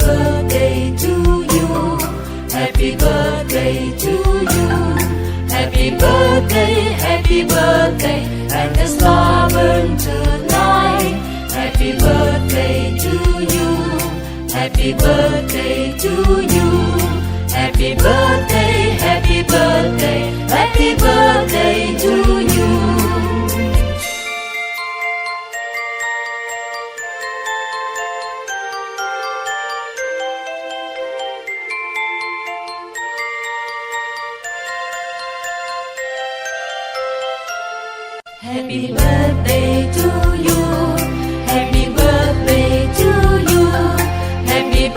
birthday to you. Happy birthday to you. Happy birthday, and the star burn tonight. Happy birthday to you. Happy birthday to you. Happy birthday, happy birthday, happy birthday to you. Happy birthday to you. Happy birthday to you. Happy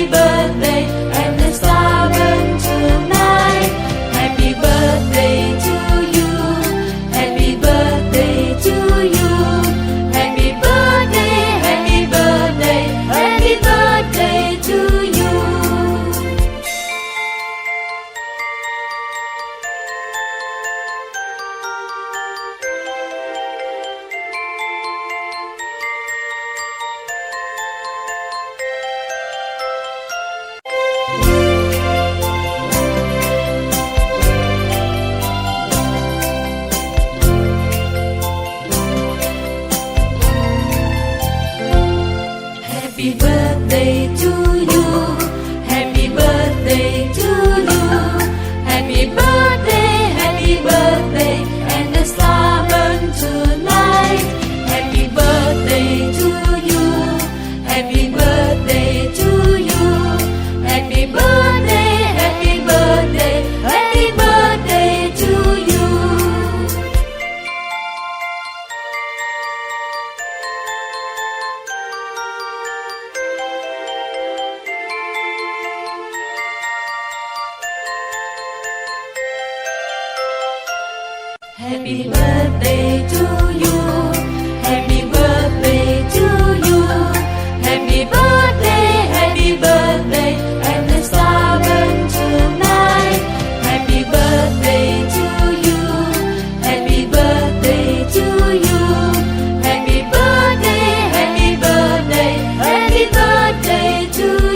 birthday, and the star burn tonight. Happy birthday to you. Happy birthday to you. Happy birthday, happy birthday, happy birthday to you. Happy birthday to you. Happy birthday to you. Happy birthday, and the star burn tonight. Happy birthday to you. Happy birthday to you. Happy birthday, happy birthday, happy birthday to you. Happy birthday to